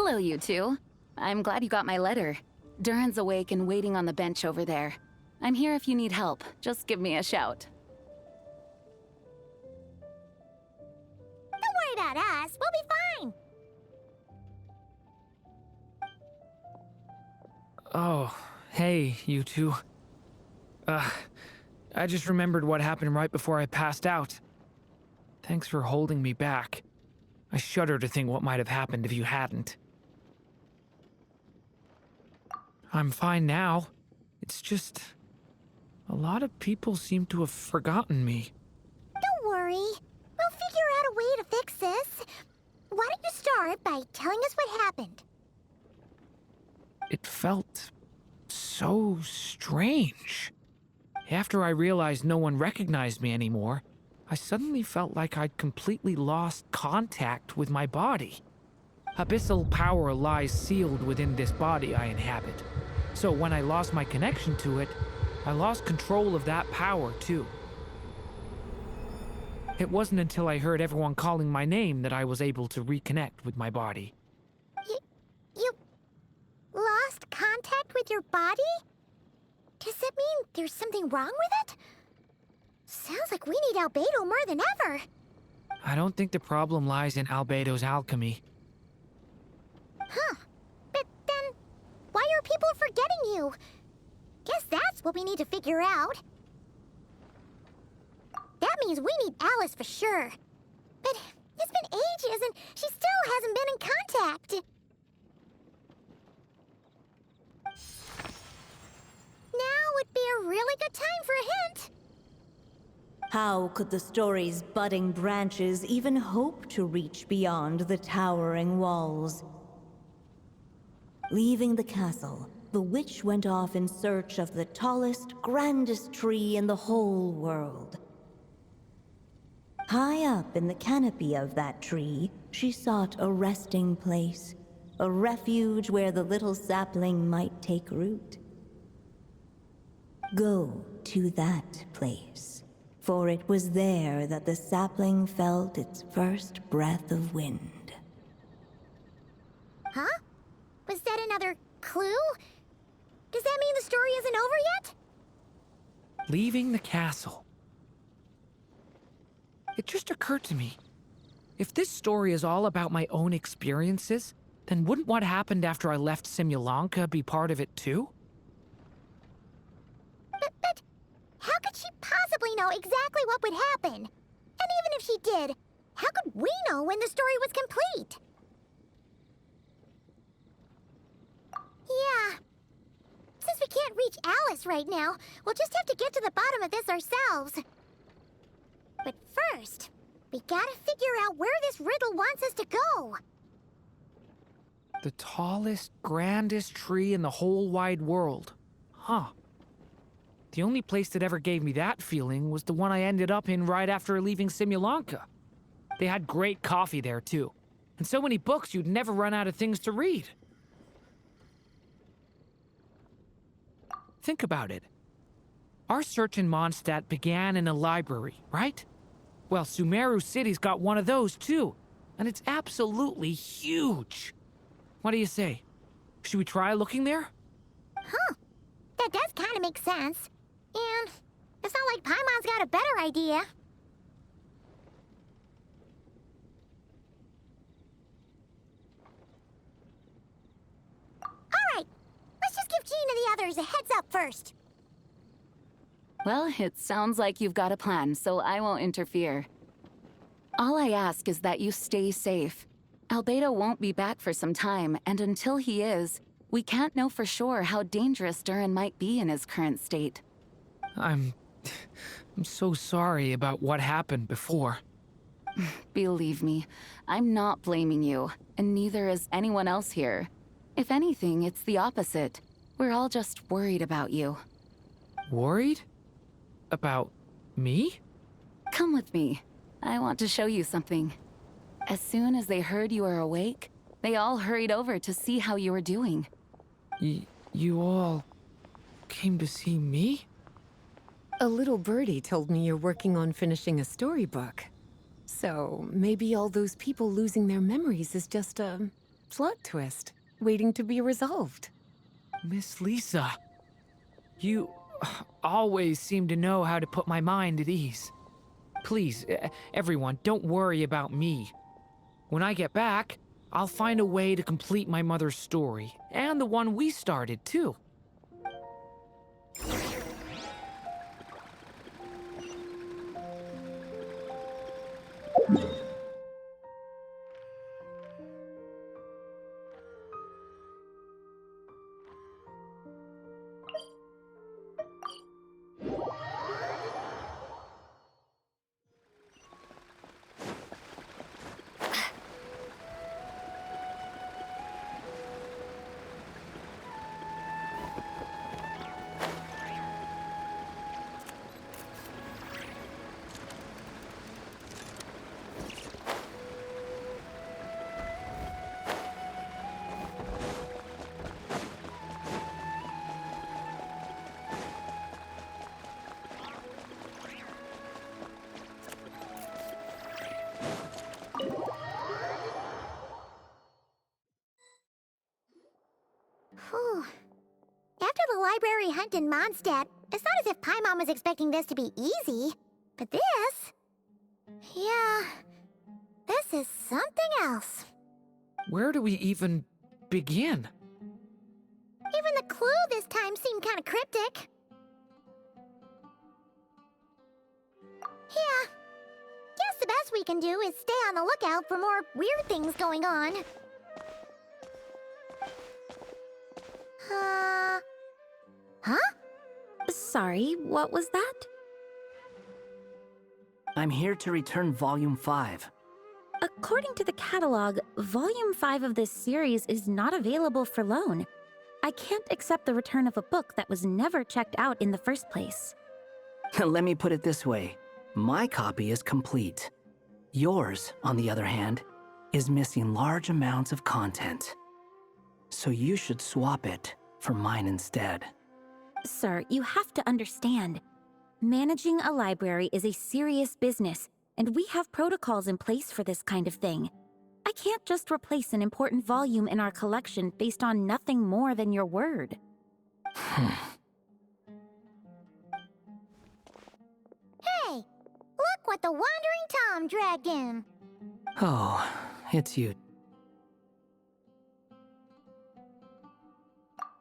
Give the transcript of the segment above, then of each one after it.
Hello, you two. I'm glad you got my letter. Duran's awake and waiting on the bench over there. I'm here if you need help. Just give me a shout. Don't worry about us. We'll be fine. Oh, hey, you two. I just remembered what happened right before I passed out. Thanks for holding me back. I shudder to think what might have happened if you hadn't. I'm fine now. It's just... a lot of people seem to have forgotten me. Don't worry. We'll figure out a way to fix this. Why don't you start by telling us what happened? It felt so strange. After I realized no one recognized me anymore, I suddenly felt like I'd completely lost contact with my body. Abyssal power lies sealed within this body I inhabit. So when I lost my connection to it, I lost control of that power too. It wasn't until I heard everyone calling my name that I was able to reconnect with my body. You lost contact with your body? Does that mean there's something wrong with it? Sounds like we need Albedo more than ever. I don't think the problem lies in Albedo's alchemy. Huh. But then, why are people forgetting you? Guess that's what we need to figure out. That means we need Alice for sure. But it's been ages and she still hasn't been in contact. Now would be a really good time for a hint. How could the story's budding branches even hope to reach beyond the towering walls? Leaving the castle, the witch went off in search of the tallest, grandest tree in the whole world. High up in the canopy of that tree, she sought a resting place, a refuge where the little sapling might take root. Go to that place, for it was there that the sapling felt its first breath of wind. Huh? Was that another clue? Does that mean the story isn't over yet? Leaving the castle. It just occurred to me. If this story is all about my own experiences, then wouldn't what happened after I left Simulanka be part of it too? But how could she possibly know exactly what would happen? And even if she did, how could we know when the story was complete? Yeah. Since we can't reach Alice right now, we'll just have to get to the bottom of this ourselves. But first, we gotta figure out where this riddle wants us to go. The tallest, grandest tree in the whole wide world. Huh. The only place that ever gave me that feeling was the one I ended up in right after leaving Simulanka. They had great coffee there, too. And so many books you'd never run out of things to read. Think about it. Our search in Mondstadt began in a library, right? Well, Sumeru City's got one of those, too. And it's absolutely huge. What do you say? Should we try looking there? Huh. That does kind of make sense. And it's not like Paimon's got a better idea. Alright, let's just give Jean and the others a heads up first. Well, it sounds like you've got a plan, so I won't interfere. All I ask is that you stay safe. Albedo won't be back for some time, and until he is, we can't know for sure how dangerous Duran might be in his current state. I'm so sorry about what happened before. Believe me, I'm not blaming you, and neither is anyone else here. If anything, it's the opposite. We're all just worried about you. Worried? About me? Come with me. I want to show you something. As soon as they heard you were awake, they all hurried over to see how you were doing. You all came to see me? A little birdie told me you're working on finishing a storybook. So maybe all those people losing their memories is just a plot twist, waiting to be resolved. Miss Lisa, you always seem to know how to put my mind at ease. Please, everyone, don't worry about me. When I get back, I'll find a way to complete my mother's story, and the one we started, too. Whew. After the library hunt in Mondstadt, it's not as if Paimon was expecting this to be easy. But this... yeah... this is something else. Where do we even begin? Even the clue this time seemed kind of cryptic. Yeah. Guess the best we can do is stay on the lookout for more weird things going on. Huh? Sorry, what was that? I'm here to return Volume 5. According to the catalog, Volume 5 of this series is not available for loan. I can't accept the return of a book that was never checked out in the first place. Let me put it this way. My copy is complete. Yours, on the other hand, is missing large amounts of content. So you should swap it for mine instead. Sir, you have to understand. Managing a library is a serious business, and we have protocols in place for this kind of thing. I can't just replace an important volume in our collection based on nothing more than your word. Hey! Look what the Wandering Tom dragged in! Oh, it's you.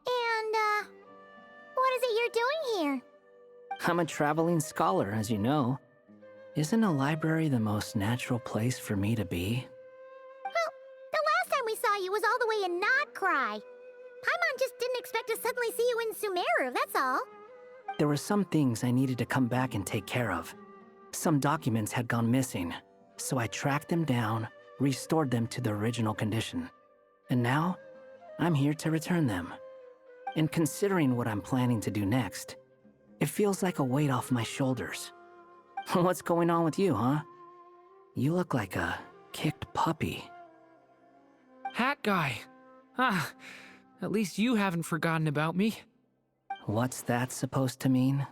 And, what is it you're doing here? I'm a traveling scholar, as you know. Isn't a library the most natural place for me to be? Well, the last time we saw you was all the way in Nodcry. Paimon just didn't expect to suddenly see you in Sumeru, that's all. There were some things I needed to come back and take care of. Some documents had gone missing, so I tracked them down, restored them to their original condition. And now, I'm here to return them. And considering what I'm planning to do next, it feels like a weight off my shoulders. What's going on with you, huh? You look like a kicked puppy. Hat guy. Ah, at least you haven't forgotten about me. What's that supposed to mean?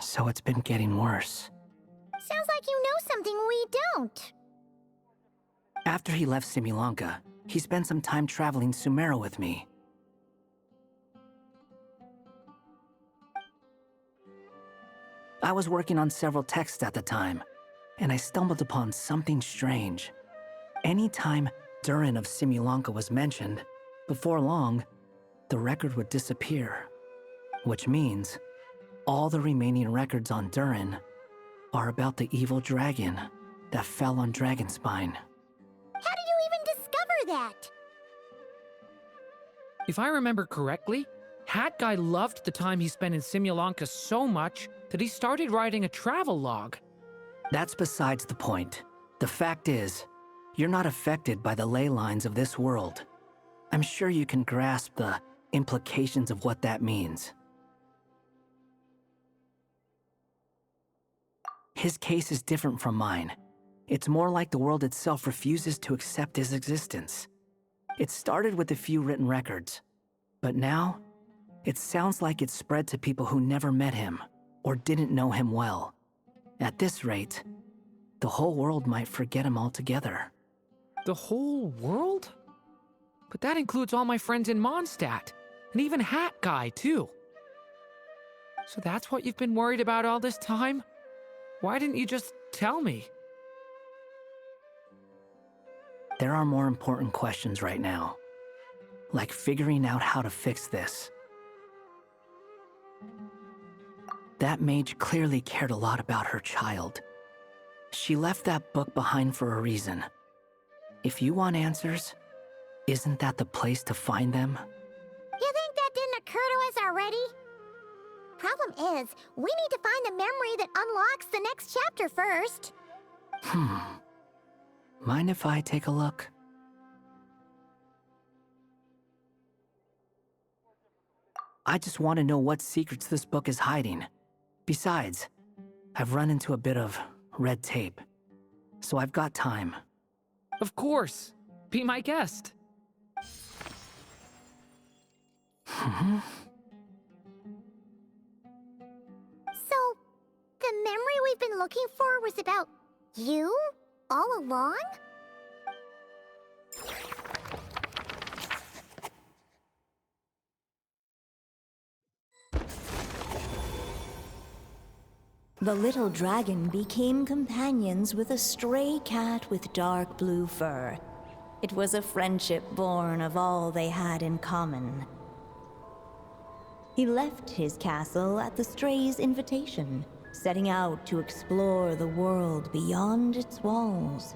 So it's been getting worse. Sounds like you know something we don't. After he left Simulanka, he spent some time traveling Sumeru with me. I was working on several texts at the time, and I stumbled upon something strange. Anytime Durin of Simulanka was mentioned, before long, the record would disappear. Which means, all the remaining records on Durin are about the evil dragon that fell on Dragonspine. How did you even discover that? If I remember correctly, Hat Guy loved the time he spent in Simulanka so much that he started writing a travel log. That's besides the point. The fact is, you're not affected by the ley lines of this world. I'm sure you can grasp the implications of what that means. His case is different from mine. It's more like the world itself refuses to accept his existence. It started with a few written records, but now, it sounds like it's spread to people who never met him. or didn't know him well. At this rate, the whole world might forget him altogether. The whole world? But that includes all my friends in Mondstadt, and even Hat Guy, too. So that's what you've been worried about all this time? Why didn't you just tell me? There are more important questions right now, like figuring out how to fix this. That mage clearly cared a lot about her child. She left that book behind for a reason. If you want answers, isn't that the place to find them? You think that didn't occur to us already? Problem is, we need to find the memory that unlocks the next chapter first. Mind if I take a look? I just want to know what secrets this book is hiding. Besides, I've run into a bit of red tape, so I've got time. Of course. Be my guest. So, the memory we've been looking for was about you all along? The little dragon became companions with a stray cat with dark blue fur. It was a friendship born of all they had in common. He left his castle at the stray's invitation, setting out to explore the world beyond its walls.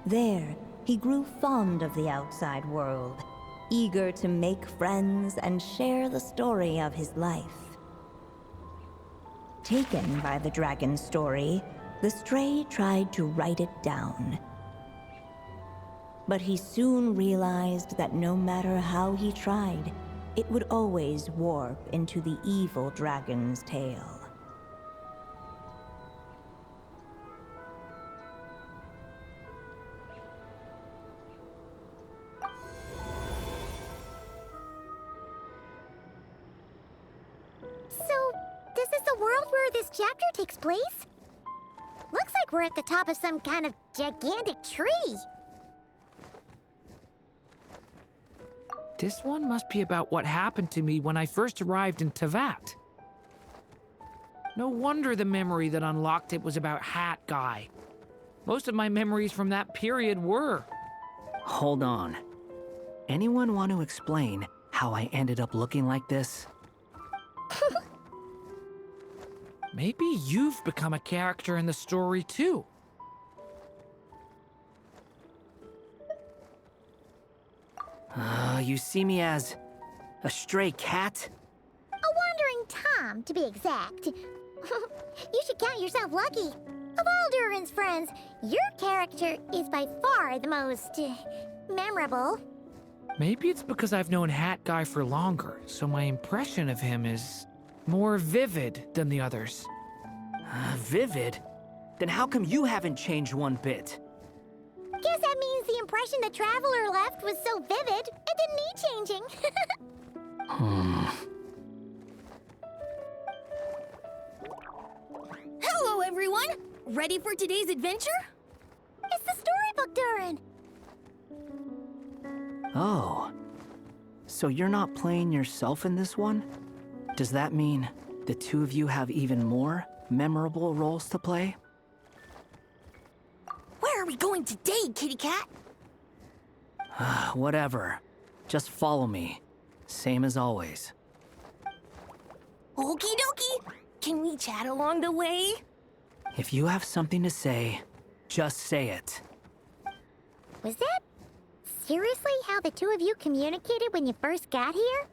There, he grew fond of the outside world, eager to make friends and share the story of his life. Taken by the dragon's story, the stray tried to write it down. But he soon realized that no matter how he tried, it would always warp into the evil dragon's tale. So, this is the world where this chapter takes place? Looks like we're at the top of some kind of gigantic tree. This one must be about what happened to me when I first arrived in Tevat. No wonder the memory that unlocked it was about Hat Guy. Most of my memories from that period were. Hold on. Anyone want to explain how I ended up looking like this? Maybe you've become a character in the story too. You see me as a stray cat? A wandering Tom, to be exact. You should count yourself lucky. Of all Durin's friends, your character is by far the most memorable. Maybe it's because I've known Hat Guy for longer, so my impression of him is more vivid than the others. Vivid? Then how come you haven't changed one bit? Guess that means the impression the Traveler left was so vivid, it didn't need changing. Hello, everyone! Ready for today's adventure? It's the storybook, Durin. Oh. So you're not playing yourself in this one? Does that mean the two of you have even more memorable roles to play? Where are we going today, kitty cat? Whatever. Just follow me. Same as always. Okie dokie! Can we chat along the way? If you have something to say, just say it. Was that seriously how the two of you communicated when you first got here?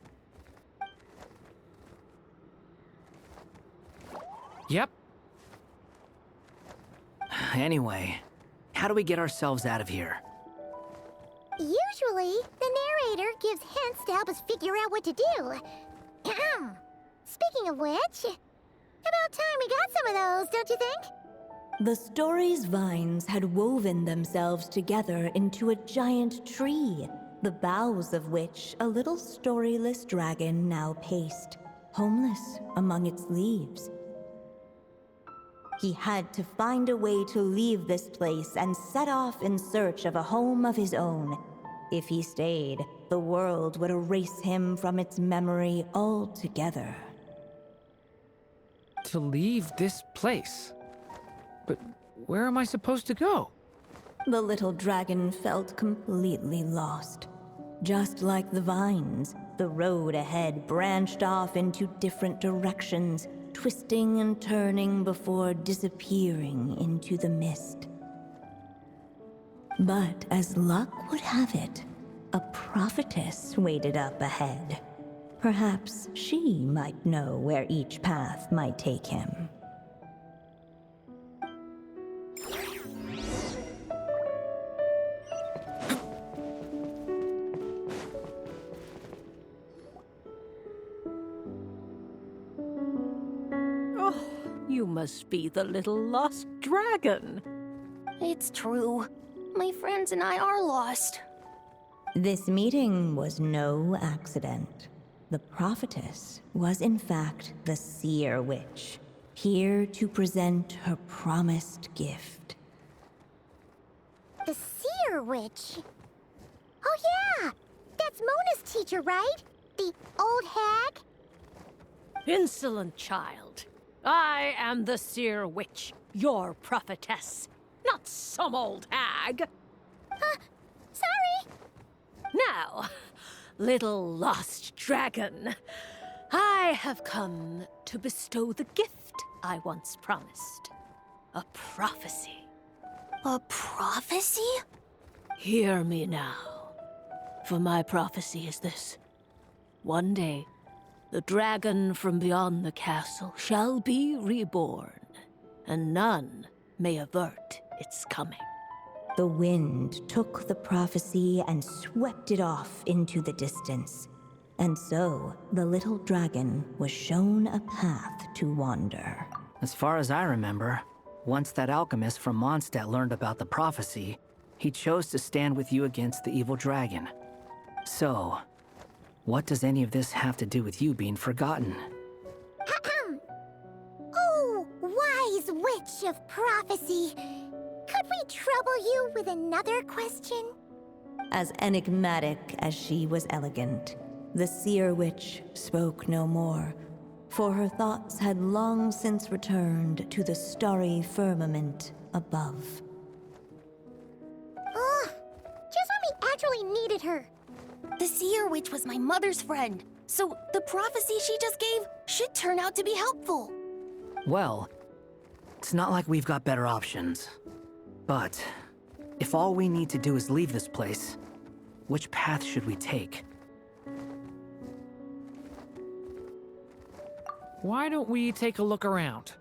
Yep. Anyway, how do we get ourselves out of here? Usually, the narrator gives hints to help us figure out what to do. Speaking of which, about time we got some of those, don't you think? The story's vines had woven themselves together into a giant tree, the boughs of which a little storyless dragon now paced. homeless among its leaves. He had to find a way to leave this place and set off in search of a home of his own. If he stayed, the world would erase him from its memory altogether. To leave this place? But where am I supposed to go? The little dragon felt completely lost. Just like the vines, the road ahead branched off into different directions, twisting and turning before disappearing into the mist. But as luck would have it, a prophetess waited up ahead. Perhaps she might know where each path might take him. You must be the little lost dragon. It's true. My friends and I are lost. This meeting was no accident. The prophetess was in fact the seer witch, here to present her promised gift. The seer witch? Oh yeah! That's Mona's teacher, right? The old hag? Insolent child. I am the seer witch, your prophetess, not some old hag. Sorry! Now, little lost dragon, I have come to bestow the gift I once promised. A prophecy. A prophecy? Hear me now, for my prophecy is this. One day, the dragon from beyond the castle shall be reborn, and none may avert its coming. The wind took the prophecy and swept it off into the distance. And so, the little dragon was shown a path to wander. As far as I remember, once that alchemist from Mondstadt learned about the prophecy, he chose to stand with you against the evil dragon. So, what does any of this have to do with you being forgotten? Oh, wise witch of prophecy! Could we trouble you with another question? As enigmatic as she was elegant, the seer witch spoke no more, for her thoughts had long since returned to the starry firmament above. Ugh! Just when we actually needed her. The seer witch was my mother's friend, so the prophecy she just gave should turn out to be helpful. Well, it's not like we've got better options. But if all we need to do is leave this place, which path should we take? Why don't we take a look around?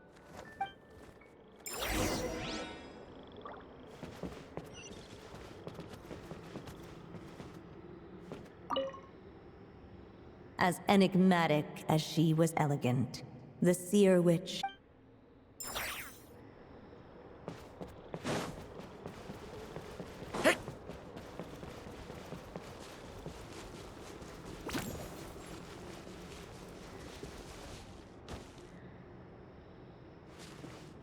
As enigmatic as she was elegant, the seer witch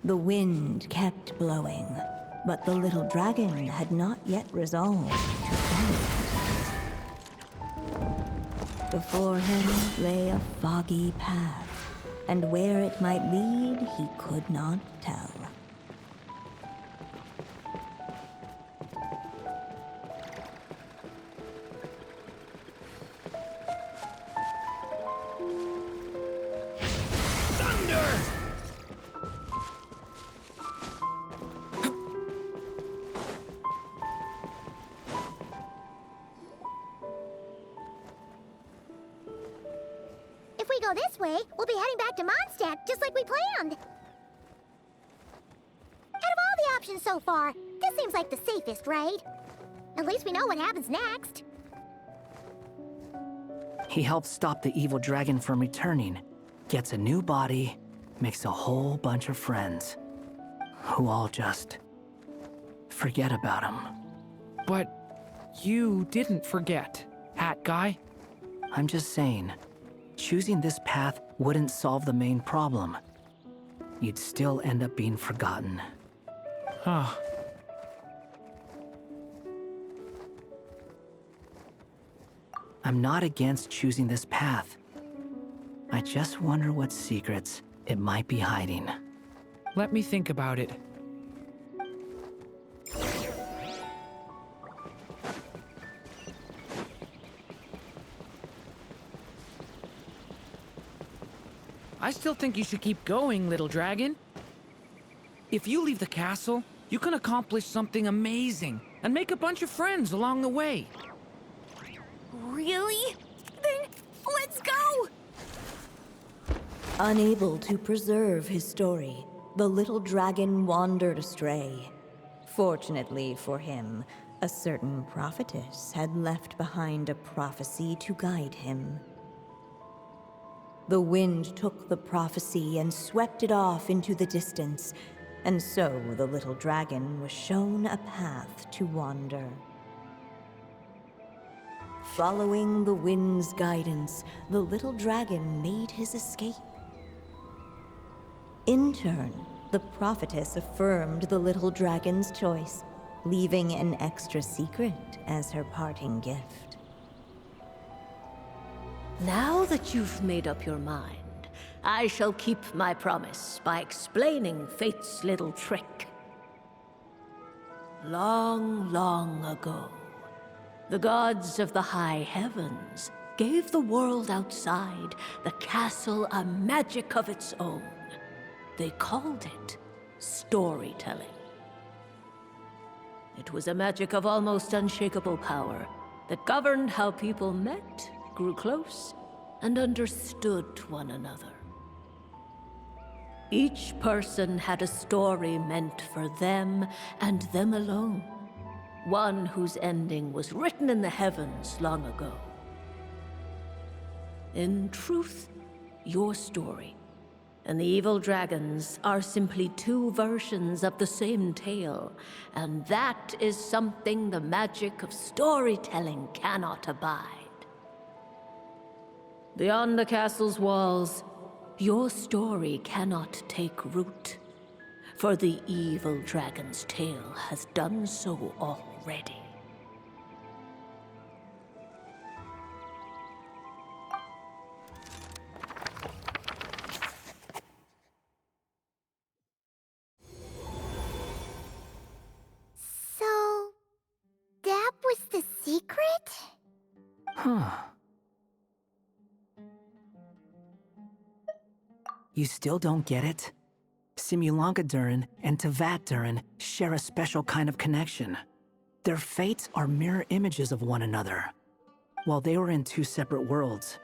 The wind kept blowing, but the little dragon had not yet resolved to follow. Before him lay a foggy path, and where it might lead he could not tell. If we go this way, we'll be heading back to Mondstadt, just like we planned. Out of all the options so far, this seems like the safest, right? At least we know what happens next. He helps stop the evil dragon from returning, gets a new body, makes a whole bunch of friends, who all just forget about him. But you didn't forget, Hat Guy. I'm just saying, choosing this path wouldn't solve the main problem. You'd still end up being forgotten. Huh. I'm not against choosing this path. I just wonder what secrets it might be hiding. Let me think about it. I still think you should keep going, little dragon. If you leave the castle, you can accomplish something amazing and make a bunch of friends along the way. Really? Then let's go! Unable to preserve his story, the little dragon wandered astray. Fortunately for him, a certain prophetess had left behind a prophecy to guide him. The wind took the prophecy and swept it off into the distance, and so the little dragon was shown a path to wander. Following the wind's guidance, the little dragon made his escape. In turn, the prophetess affirmed the little dragon's choice, leaving an extra secret as her parting gift. Now that you've made up your mind, I shall keep my promise by explaining Fate's little trick. Long, long ago, the gods of the high heavens gave the world outside the castle a magic of its own. They called it storytelling. It was a magic of almost unshakable power that governed how people met, grew close, and understood one another. Each person had a story meant for them and them alone, one whose ending was written in the heavens long ago. In truth, your story and the evil dragons are simply two versions of the same tale, and that is something the magic of storytelling cannot abide. Beyond the castle's walls, your story cannot take root, for the evil dragon's tale has done so already. So, that was the secret? Huh. You still don't get it? Simulanka-Durin and Tevat-Durin share a special kind of connection. Their fates are mirror images of one another. While they were in two separate worlds,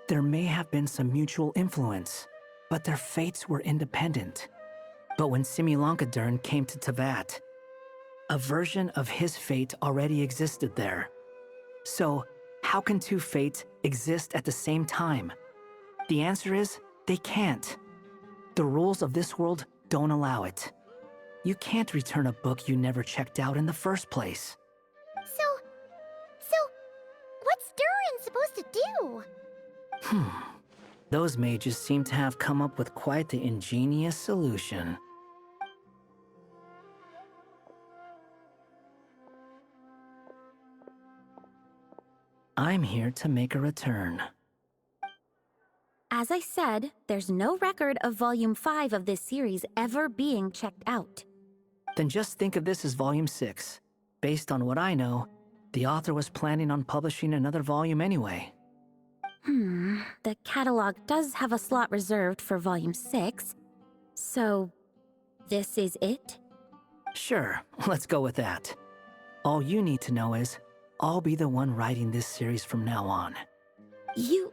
there may have been some mutual influence, but their fates were independent. But when Simulanka-Durin came to Tevat, a version of his fate already existed there. So, how can two fates exist at the same time? The answer is, they can't. The rules of this world don't allow it. You can't return a book you never checked out in the first place. So, what's Durin supposed to do? Those mages seem to have come up with quite the ingenious solution. I'm here to make a return. As I said, there's no record of Volume 5 of this series ever being checked out. Then just think of this as Volume 6. Based on what I know, the author was planning on publishing another volume anyway. The catalog does have a slot reserved for Volume 6. So, this is it? Sure, let's go with that. All you need to know is, I'll be the one writing this series from now on. You...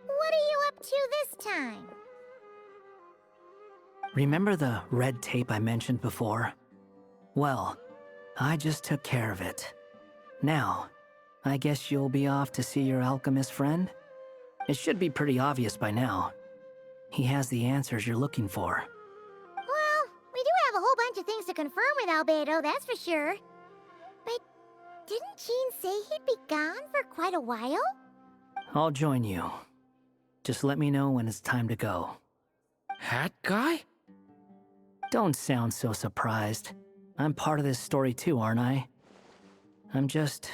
What are you up to this time? Remember the red tape I mentioned before? Well, I just took care of it. Now, I guess you'll be off to see your alchemist friend? It should be pretty obvious by now. He has the answers you're looking for. Well, we do have a whole bunch of things to confirm with Albedo, that's for sure. Didn't Gene say he'd be gone for quite a while? I'll join you. Just let me know when it's time to go. Hat guy? Don't sound so surprised. I'm part of this story too, aren't I? I'm just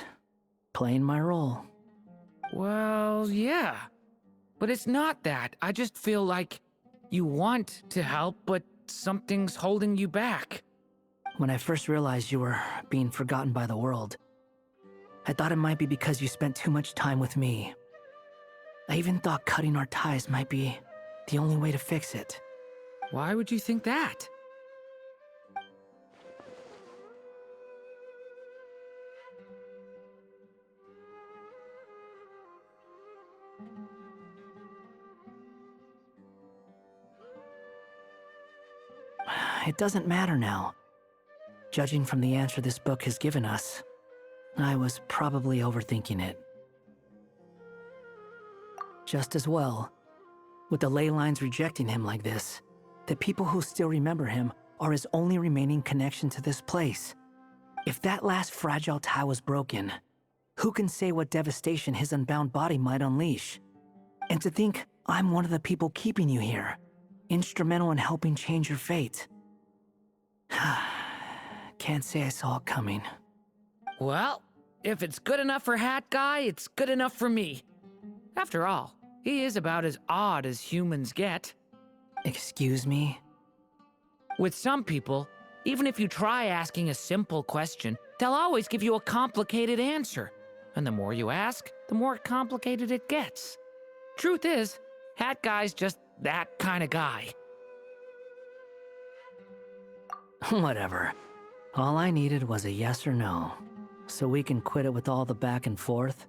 playing my role. Well, yeah. But it's not that. I just feel like you want to help, but something's holding you back. When I first realized you were being forgotten by the world, I thought it might be because you spent too much time with me. I even thought cutting our ties might be the only way to fix it. Why would you think that? It doesn't matter now. Judging from the answer this book has given us, I was probably overthinking it. Just as well, with the ley lines rejecting him like this, the people who still remember him are his only remaining connection to this place. If that last fragile tie was broken, who can say what devastation his unbound body might unleash? And to think I'm one of the people keeping you here, instrumental in helping change your fate. Can't say I saw it coming. Well, if it's good enough for Hat Guy, it's good enough for me. After all, he is about as odd as humans get. Excuse me? With some people, even if you try asking a simple question, they'll always give you a complicated answer. And the more you ask, the more complicated it gets. Truth is, Hat Guy's just that kind of guy. Whatever. All I needed was a yes or no, so we can quit it with all the back and forth.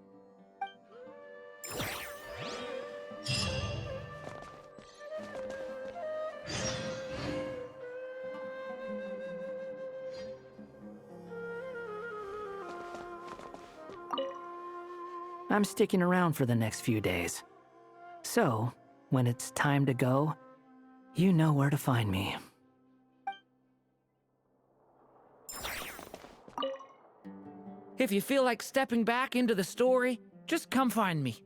I'm sticking around for the next few days. So, when it's time to go, you know where to find me. If you feel like stepping back into the story, just come find me.